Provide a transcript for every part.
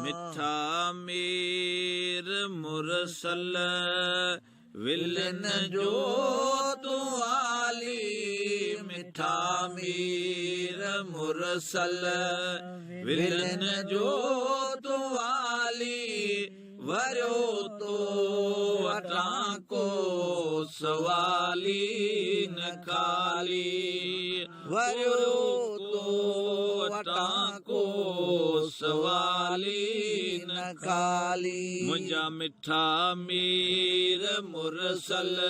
ਮਿੱਠਾ ਮੀਰ ਮੁਰਸਲ ਵਿਲਨ ਜੋ ਤੂੰ ਆਲੀ ਮਿੱਠਾ ਮੀਰ ਮੁਰਸਲ ਵਿਲਨ ਜੋ ਤੂੰ ਆਲੀ ਵਰੋ ਤੋ ਵਟਾਂ ਕੋ ਸਵਾਲੀ ਨਕਾਲੀ ਵਰੋ ਤੋ ਵਟਾਂ ਕੋ ਸਵਾਲੀ ਨਕਾਲੀ ਮੁੰਜਾ ਮਿੱਠਾ ਮੀਰ ਮੁਰਸਲ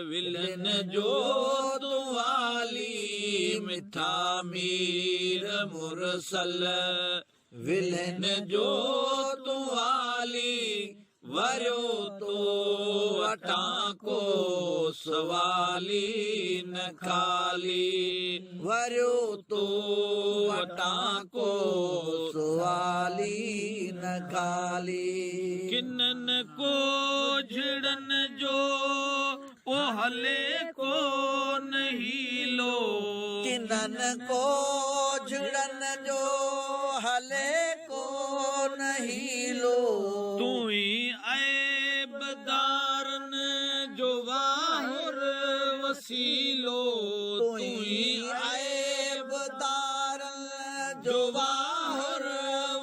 ਵਿਲਨ ਜੋ ਤੂੰ ਆਲੀ ਮਿੱਠਾ ਮੀਰ ਮੁਰਸਲ ਵਿਲਨ ਜੋ ਤੂੰ ਆਲੀ ਵਰੋ ਤੋ ਵਟਾਂ ਕੋ ਸਵਾਲੀ ਨਕਾਲੀ ਵਰੋ ਤੋ ਵਟਾਂ ਕੋ ਸਵਾਲੀ ਨਕਾਲੀ ਕਿੰਨਨ ਕੋ ਝੜਨ ਜੋ ਉਹ ਹਲੇ ਕੋ ਨਹੀਂ ਲੋ ਕਿੰਨਨ ਕੋ ਝੜਨ ਜੋ ਹਲੇ ਕੋ ਨਹੀਂ ਲੋ ਤੂੰ ਹੀ ऐबदारन जो वाहुर वसीलो तू ही ऐबदारन जो वाहुर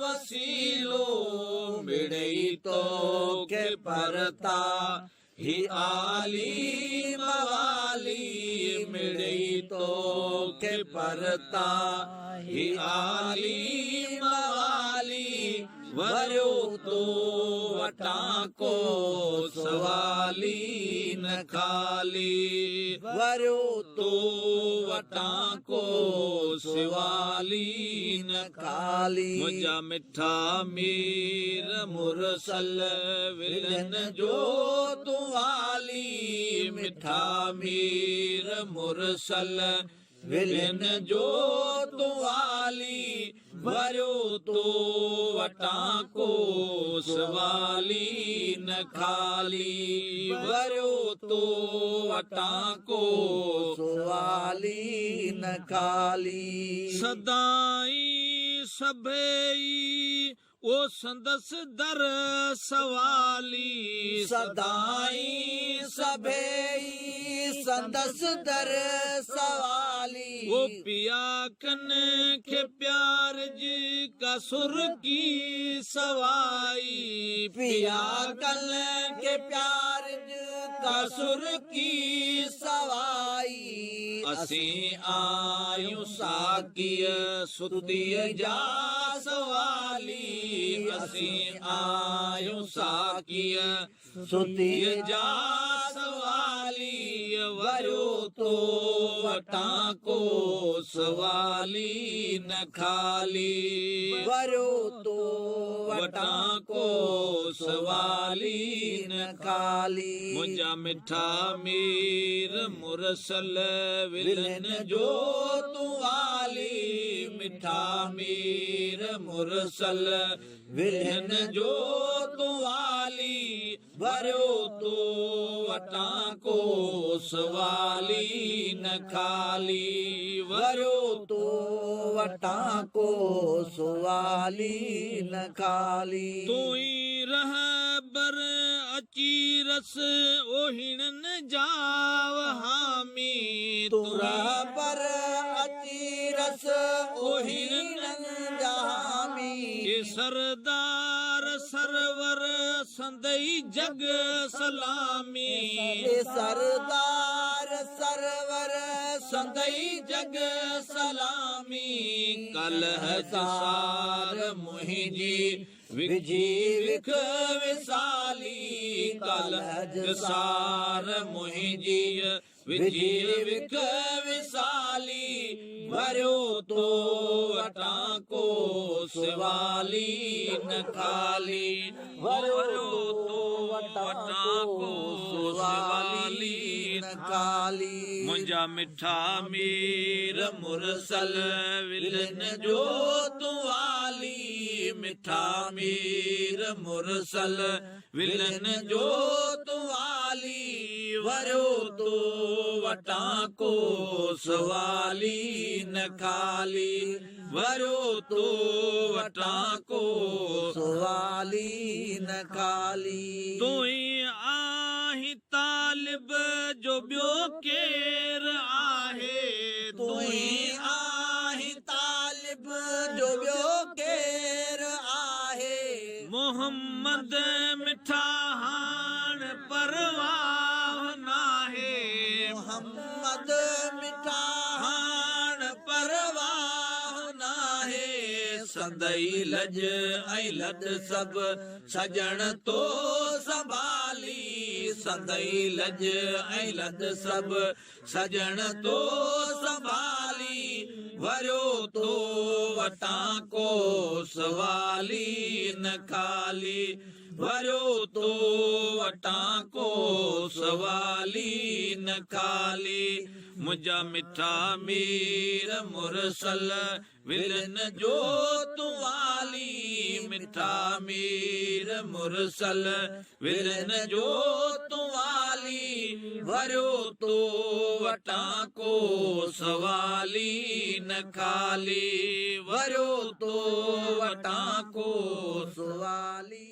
वसीलो मिड़ई तो के परता ही आली मवाली मिड़ई तो के परता ही आली मवाली वरो तो वटां को सवाली नकाली वरो तो वटां को सवाली नकाली मुंजा मिठा मीर मुरसल विलन जो तू आली मिठा मीर मुरसल विलन जो तू आली वरो तो वटां को सवाली नकाली वरो तो वटां को सवाली नकाली सदाई सभई ओ संदस दर सवाली सदाई सभई संदस दर सवाली वो पिया कन के प्यार जी का सुर की सवाई पिया कन के प्यार का सुर की सवाई असी आयु साकिय सुतिय जा सवाली असी आयु साकिय सुतिय जा सवाली वरो तो वटां को सवाली नकाली वरो तो वटां को सवाली नकाली मुंजा मिठा मीर मुरसल विलन जो तू आली मिठा मीर मुरसल विलन जो तू आली वरो तो वटां को सवाली नकाली वरो तो वटां को सवाली नकाली तू ही रहबर अचीरस ओहिणन जाव हामी तू रहबर अचीरस ओहिणन जामी ये सरदार सरवर संदई जग सलामी सरदार सरवर संदई जग सलामी कल सार मुहिंजी विजी विख विसाली कल सार मुहिंजी विजी विख विसाली वरो तो वटां को सवाली नकाली वरो तो वटां को सवाली नकाली मुंजा मिठा मीर मुरसल विलन जो तू आली मिठा मीर मुरसल विलन जोत वाली वरो तो वटा को सवाली न खाली वरो तो वटा को सवाली न खाली तू आही तालिब जो बियो केर आहे तू आही तालिब जो बियो केर आहे मोहम्मद मिठा हाण परवाह नाहे मोहम्मद मिठा हाण परवाह नाहे संदई लज ऐं लद सब सजण तो संभाली संदई लज ऐं लद सब सजण तो संभाली वरो तो वटा को सवाली न खाली वरो तो वटा को सवाली न खाली मुझा मिठा मीर मुरसल विलन जोत वाली मिठा मीर मुरसल विलन जोत वाली वरो तो वटा को सवाली न खाली वरो तो वटा को सवाली